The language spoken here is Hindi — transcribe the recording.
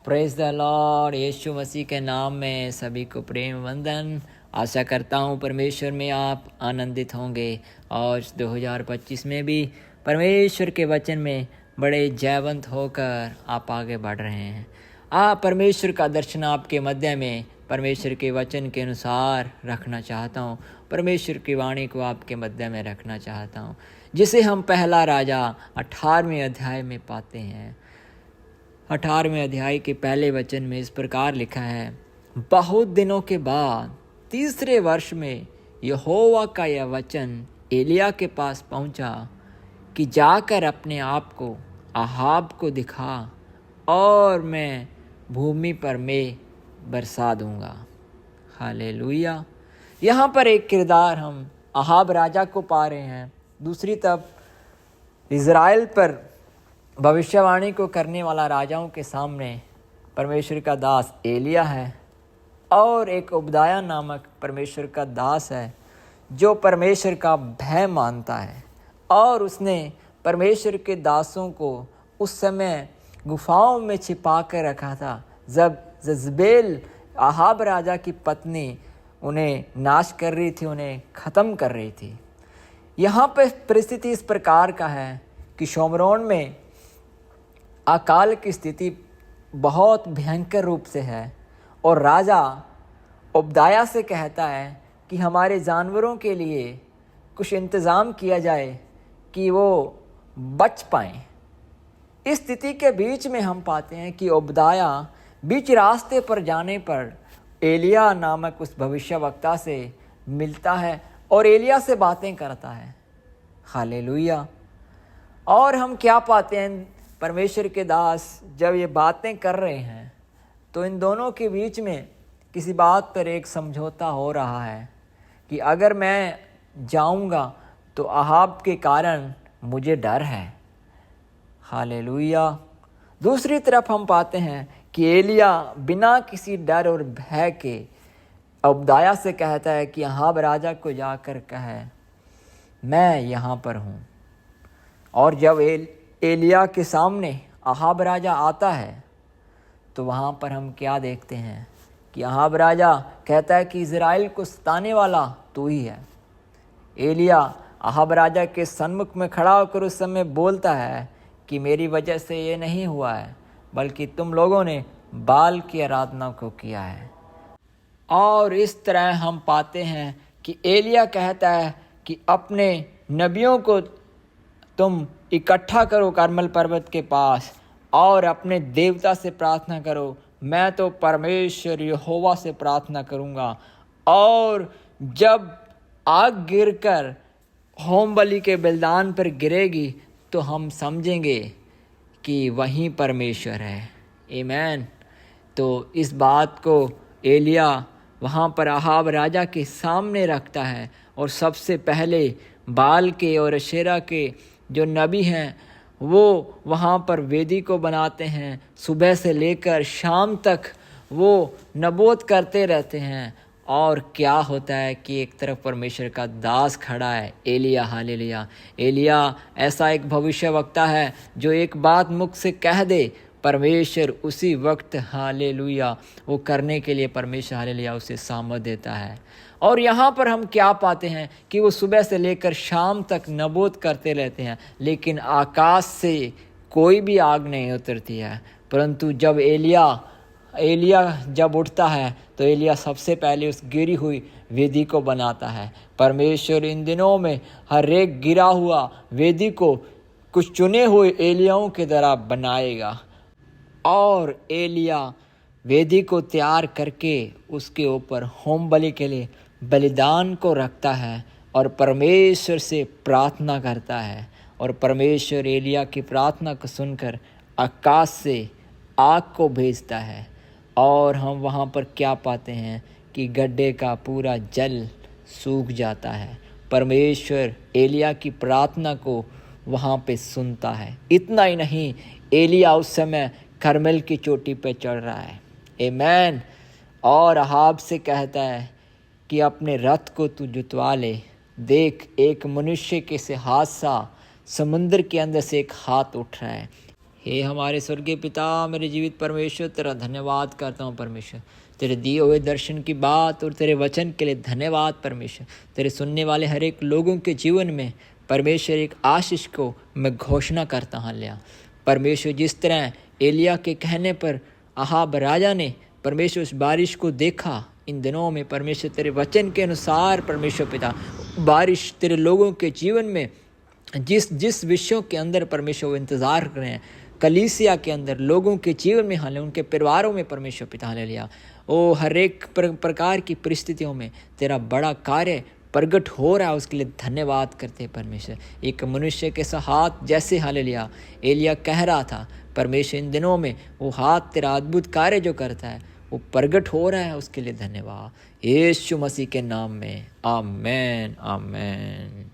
Praise the Lord. Yeshu Masih के नाम में सभी को प्रेम वंदन। आशा करता हूँ परमेश्वर में आप आनंदित होंगे और 2025 में भी परमेश्वर के वचन में बड़े जयवंत होकर आप आगे बढ़ रहे हैं। परमेश्वर का दर्शन आपके मध्य में परमेश्वर के वचन के अनुसार रखना चाहता हूँ। परमेश्वर की वाणी को आपके मध्य में रखना चाहता हूँ, जिसे हम पहला राजा 18वें अध्याय में पाते हैं। 18वें अध्याय के पहले वचन में इस प्रकार लिखा है, बहुत दिनों के बाद तीसरे वर्ष में यहोवा का यह वचन एलिया के पास पहुंचा कि जाकर अपने आप को अहाब को दिखा और मैं भूमि पर मैं बरसा दूंगा। हालेलुया। यहाँ पर एक किरदार हम अहाब राजा को पा रहे हैं। दूसरी तरफ इज़राइल पर भविष्यवाणी को करने वाला राजाओं के सामने परमेश्वर का दास एलिया है और एक ओबद्याह नामक परमेश्वर का दास है जो परमेश्वर का भय मानता है। और उसने परमेश्वर के दासों को उस समय गुफाओं में छिपा कर रखा था जब जज़बेल अहाब राजा की पत्नी उन्हें नाश कर रही थी, उन्हें ख़त्म कर रही थी। यहाँ पर परिस्थिति इस प्रकार का है कि शोमरोन में अकाल की स्थिति बहुत भयंकर रूप से है और राजा ओबद्याह से कहता है कि हमारे जानवरों के लिए कुछ इंतज़ाम किया जाए कि वो बच पाएँ। इस स्थिति के बीच में हम पाते हैं कि ओबद्याह बीच रास्ते पर जाने पर एलिया नामक उस भविष्यवक्ता से मिलता है और एलिया से बातें करता है। हालेलुया। और हम क्या पाते हैं, परमेश्वर के दास जब ये बातें कर रहे हैं तो इन दोनों के बीच में किसी बात पर एक समझौता हो रहा है कि अगर मैं जाऊंगा तो अहाब के कारण मुझे डर है। हालेलुया। दूसरी तरफ हम पाते हैं कि एलिया बिना किसी डर और भय के ओबद्याह से कहता है कि अहाब राजा को जाकर कहे मैं यहाँ पर हूँ। और जब एलिया के सामने अहाब राजा आता है तो वहाँ पर हम क्या देखते हैं कि अहाब राजा कहता है कि इज़राइल को सताने वाला तू ही है। एलिया अहाब राजा के सन्मुख में खड़ा होकर उस समय बोलता है कि मेरी वजह से ये नहीं हुआ है, बल्कि तुम लोगों ने बाल की आराधना को किया है। और इस तरह हम पाते हैं कि एलिया कहता है कि अपने नबियों को तुम इकट्ठा करो करमल पर्वत के पास और अपने देवता से प्रार्थना करो। मैं तो परमेश्वर यहोवा से प्रार्थना करूँगा, और जब आग गिरकर होम बलि के बलिदान पर गिरेगी तो हम समझेंगे कि वहीं परमेश्वर है। आमीन। तो इस बात को एलिया वहाँ पर अहाब राजा के सामने रखता है और सबसे पहले बाल के और अशेरा के जो नबी हैं वो वहाँ पर वेदी को बनाते हैं। सुबह से लेकर शाम तक वो नबूवत करते रहते हैं। और क्या होता है कि एक तरफ परमेश्वर का दास खड़ा है एलिया। हालेलुया। एलिया ऐसा एक भविष्यवक्ता है जो एक बात मुख से कह दे, परमेश्वर उसी वक्त हालेलुया वो करने के लिए परमेश्वर हालेलुया उसे सामर्थ देता है। और यहाँ पर हम क्या पाते हैं कि वो सुबह से लेकर शाम तक नबूवत करते रहते हैं, लेकिन आकाश से कोई भी आग नहीं उतरती है। परंतु जब एलिया जब उठता है तो एलिया सबसे पहले उस गिरी हुई वेदी को बनाता है। परमेश्वर इन दिनों में हर एक गिरा हुआ वेदी को कुछ चुने हुए एलियाओं के द्वारा बनाएगा। और एलिया वेदी को तैयार करके उसके ऊपर होम बलि के लिए बलिदान को रखता है और परमेश्वर से प्रार्थना करता है। और परमेश्वर एलिया की प्रार्थना को सुनकर आकाश से आग को भेजता है। और हम वहाँ पर क्या पाते हैं कि गड्ढे का पूरा जल सूख जाता है। परमेश्वर एलिया की प्रार्थना को वहाँ पे सुनता है। इतना ही नहीं, एलिया उस समय करमेल की चोटी पे चढ़ रहा है। आमीन। और अहाब से कहता है कि अपने रथ को तू जुतवा ले। देख, एक मनुष्य के से हाथ सा समुद्र के अंदर से एक हाथ उठ रहा है। हे हमारे स्वर्गीय पिता, मेरे जीवित परमेश्वर, तेरा धन्यवाद करता हूँ परमेश्वर, तेरे दिए हुए दर्शन की बात और तेरे वचन के लिए धन्यवाद परमेश्वर। तेरे सुनने वाले हर एक लोगों के जीवन में परमेश्वर एक आशीष को मैं घोषणा करता हूँ लिया परमेश्वर। जिस तरह एलिया के कहने पर अहाब राजा ने परमेश्वर उस बारिश को देखा, इन दिनों में परमेश्वर तेरे वचन के अनुसार परमेश्वर पिता बारिश तेरे लोगों के जीवन में जिस जिस विषयों के अंदर परमेश्वर वो इंतज़ार कर रहे हैं, कलीसिया के अंदर लोगों के जीवन में हाल उनके परिवारों में परमेश्वर पिता हाल लिया ओ हर एक प्रकार की परिस्थितियों में तेरा बड़ा कार्य प्रगट हो रहा है, उसके लिए धन्यवाद करते हैं परमेश्वर। एक मनुष्य के हाथ जैसे हालेलुया एलिया कह रहा था परमेश्वर, इन दिनों में वो हाथ तेरा अद्भुत कार्य जो करता है वो प्रगट हो रहा है, उसके लिए धन्यवाद यीशु मसीह के नाम में, आमेन आमेन।